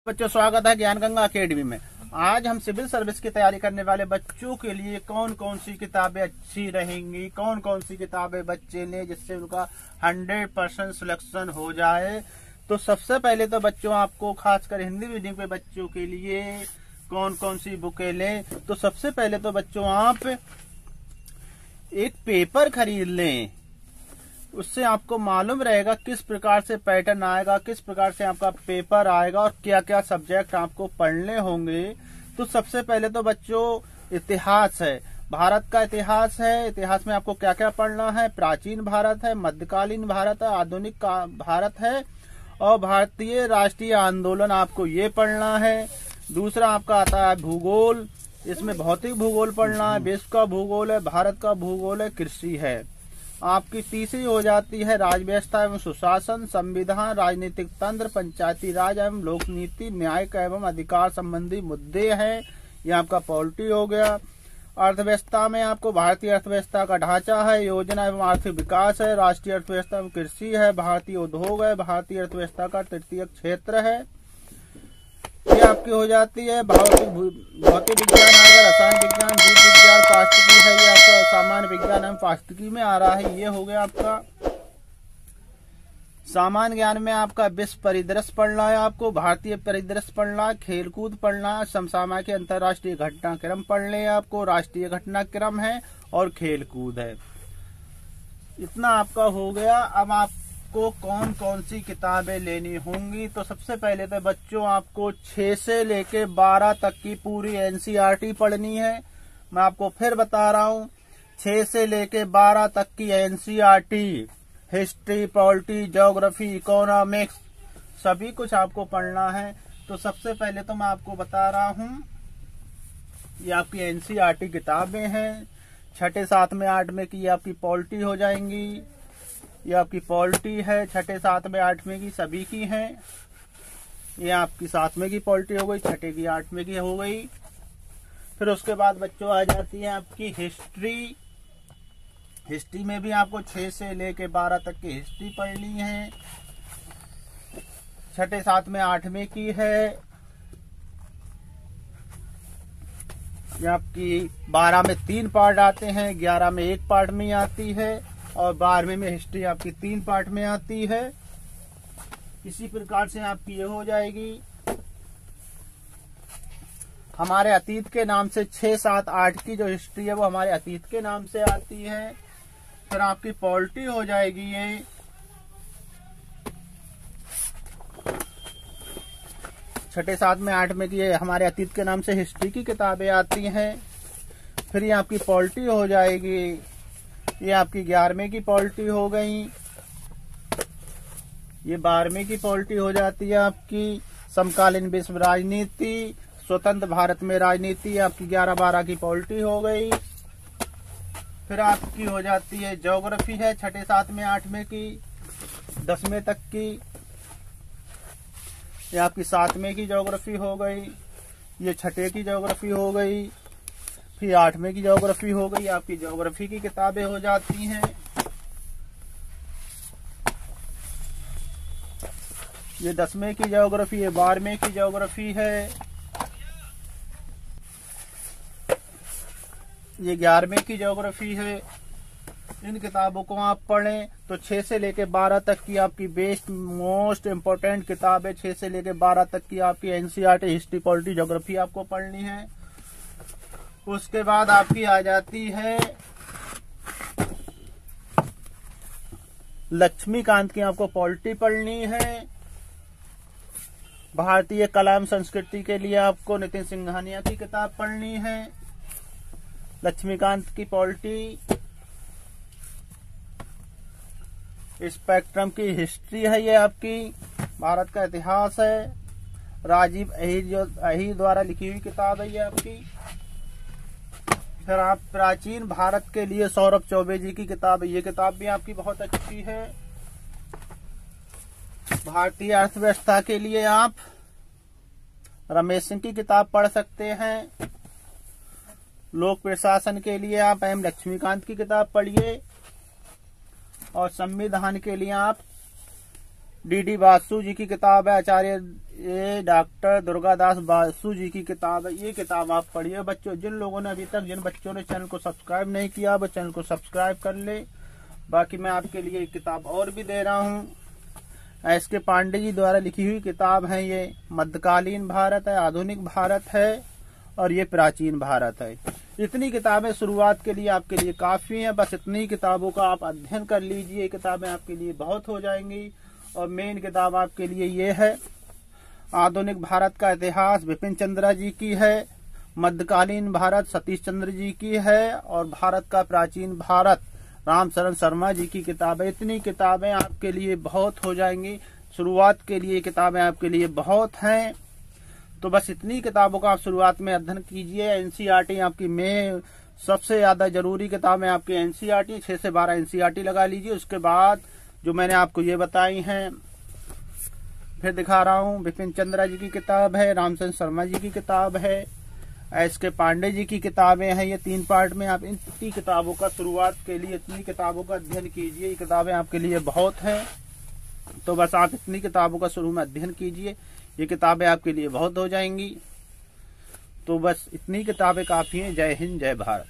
बच्चों, स्वागत है ज्ञान गंगा अकेडमी में। आज हम सिविल सर्विस की तैयारी करने वाले बच्चों के लिए कौन कौन सी किताबें अच्छी रहेंगी, कौन कौन सी किताबें बच्चे ने जिससे उनका 100% सिलेक्शन हो जाए। तो सबसे पहले तो बच्चों आपको खासकर हिंदी मीडियम के बच्चों के लिए कौन कौन सी बुकें लें। तो सबसे पहले तो बच्चों आप एक पेपर खरीद लें, उससे आपको मालूम रहेगा किस प्रकार से पैटर्न आएगा, किस प्रकार से आपका पेपर आएगा और क्या क्या सब्जेक्ट आपको पढ़ने होंगे। तो सबसे पहले तो बच्चों इतिहास है, भारत का इतिहास है। इतिहास में आपको क्या क्या पढ़ना है? प्राचीन भारत है, मध्यकालीन भारत है, आधुनिक भारत है और भारतीय राष्ट्रीय आंदोलन, आपको ये पढ़ना है। दूसरा आपका आता है भूगोल, इसमें भौतिक भूगोल पढ़ना है, विश्व का भूगोल है, भारत का भूगोल है, कृषि है। आपकी तीसरी हो जाती है राज व्यवस्था एवं सुशासन, संविधान, राजनीतिक तंत्र, पंचायती राज एवं लोक नीति, न्यायिक एवं अधिकार संबंधी मुद्दे हैं, ये आपका पॉलिटी हो गया। अर्थव्यवस्था में आपको भारतीय अर्थव्यवस्था का ढांचा है, योजना एवं आर्थिक विकास है, राष्ट्रीय अर्थव्यवस्था एवं कृषि है, भारतीय उद्योग है, भारतीय अर्थव्यवस्था का तृतीय क्षेत्र है, ये आपकी हो जाती है। भौतिक विज्ञान अगर रसायन विज्ञान, जीव विज्ञान, पारिस्थितिकी है, ये आपका सामान्य विज्ञान एवं पारिस्थितिकी में आ रहा है, ये हो गया आपका। सामान्य ज्ञान में आपका विश्व परिदृश्य पढ़ना है, आपको भारतीय परिदृश्य पढ़ना है, खेलकूद पढ़ना है, समसामयिक अंतर्राष्ट्रीय घटनाक्रम पढ़ने हैं आपको, राष्ट्रीय घटनाक्रम है और खेलकूद है। इतना आपका हो गया। अब आपको कौन कौन सी किताबें लेनी होंगी? तो सबसे पहले तो बच्चों आपको 6 से लेके 12 तक की पूरी एनसीईआरटी पढ़नी है। मैं आपको फिर बता रहा हूँ, 6 से लेके 12 तक की NCERT, history, polity, geography, economics, सभी कुछ आपको पढ़ना है। तो सबसे पहले तो मैं आपको बता रहा हूँ, ये आपकी एनसीईआरटी किताबें हैं। 6ठे, 7वें, 8वें की आपकी पॉलिटी हो जाएंगी, ये आपकी पॉलिटी है। 6ठे, 7वें, 8वें की सभी की हैं। ये आपकी 7वें की पॉलिटी हो गई, 6ठे की 8वें की हो गई। फिर उसके बाद बच्चों आ जाती है आपकी हिस्ट्री। हिस्ट्री में भी आपको 6 से लेके 12 तक की हिस्ट्री पढ़नी है। 6ठे, 7वें, 8वें की है। ये आपकी 12 में 3 पार्ट आते हैं, 11 में 1 पार्ट में आती है और 12वें में हिस्ट्री आपकी 3 पार्ट में आती है। इसी प्रकार से आपकी ये हो जाएगी। हमारे अतीत के नाम से 6, 7, 8 की जो हिस्ट्री है वो हमारे अतीत के नाम से आती है। फिर आपकी पॉलिटी हो जाएगी ये। छठे, 7वें, 8वें की हमारे अतीत के नाम से हिस्ट्री की किताबें आती हैं। फिर ये आपकी पॉलिटी हो जाएगी, ये आपकी 11वें की पॉलिटी हो गई। ये 12वें की पॉलिटी हो जाती है आपकी। समकालीन विश्व राजनीति, स्वतंत्र भारत में राजनीति, आपकी 11, 12 की पॉलिटी हो गई। फिर आपकी हो जाती है ज्योग्राफी है, 6ठे, 7वें, 8वें की, 10वें तक की। ये आपकी 7वें की ज्योग्राफी हो गई, ये 6ठे की ज्योग्राफी हो गई, फिर 8वें की ज्योग्राफी हो गई। आपकी ज्योग्राफी की किताबें हो जाती हैं। ये 10वें की ज्योग्राफी, ये 12वें की ज्योग्राफी है, ये 11वें की ज्योग्राफी है। इन किताबों को आप पढ़ें तो 6 से लेके 12 तक की आपकी बेस्ट मोस्ट इम्पोर्टेंट किताब है। 6 से लेके 12 तक की आपकी एनसीईआरटी, हिस्ट्री, पॉलिटी, ज्योग्राफी आपको पढ़नी है। उसके बाद आपकी आ जाती है लक्ष्मीकांत की, आपको पॉलिटी पढ़नी है। भारतीय कला एवं संस्कृति के लिए आपको नितिन सिंघानिया की किताब पढ़नी है, लक्ष्मीकांत की पॉलिटी। स्पेक्ट्रम की हिस्ट्री है, ये आपकी भारत का इतिहास है, राजीव अहीर द्वारा लिखी हुई किताब है ये आपकी। फिर आप प्राचीन भारत के लिए सौरभ चौबे जी की किताब है, ये किताब भी आपकी बहुत अच्छी है। भारतीय अर्थव्यवस्था के लिए आप रमेश सिंह की किताब पढ़ सकते हैं। लोक प्रशासन के लिए आप एम लक्ष्मीकांत की किताब पढ़िए और संविधान के लिए आप डी बासु जी की किताब है, आचार्य डॉक्टर दुर्गादास बासु जी की किताब है। ये किताब आप पढ़िए बच्चों। जिन लोगों ने अभी तक, जिन बच्चों ने चैनल को सब्सक्राइब नहीं किया वो चैनल को सब्सक्राइब कर ले। बाकी मैं आपके लिए एक किताब और भी दे रहा हूँ, एस.के. पांडे जी द्वारा लिखी हुई किताब है। ये मध्यकालीन भारत है, आधुनिक भारत है और ये प्राचीन भारत है। इतनी किताबें शुरुआत के लिए आपके लिए काफी हैं। बस इतनी किताबों का आप अध्ययन कर लीजिए, ये किताबें आपके लिए बहुत हो जाएंगी। और मेन किताब आपके लिए ये है, आधुनिक भारत का इतिहास बिपिन चंद्रा जी की है, मध्यकालीन भारत सतीश चंद्र जी की है और भारत का प्राचीन भारत रामशरण शर्मा जी की किताब है। इतनी किताबें आपके लिए बहुत हो जाएंगी। शुरुआत के लिए किताबें आपके लिए बहुत हैं। तो बस इतनी किताबों का आप शुरुआत में अध्ययन कीजिए। एनसीईआरटी आपकी में सबसे ज्यादा जरूरी किताबें आपकी एनसीईआरटी, 6 से 12 एनसीईआरटी लगा लीजिए। उसके बाद जो मैंने आपको ये बताई हैं, फिर दिखा रहा हूँ, बिपिन चंद्रा जी की किताब है, रामचंद्र शर्मा जी की किताब है, एस.के. पांडे जी की किताबें हैं। ये 3 पार्ट में आप इतनी किताबों का शुरुआत के लिए इतनी किताबों का अध्ययन कीजिए। ये किताबें आपके लिए बहुत हैं। तो बस आप इतनी किताबों का शुरू में अध्ययन कीजिए, ये किताबें आपके लिए बहुत हो जाएंगी। तो बस इतनी किताबें काफी हैं। जय हिंद, जय भारत।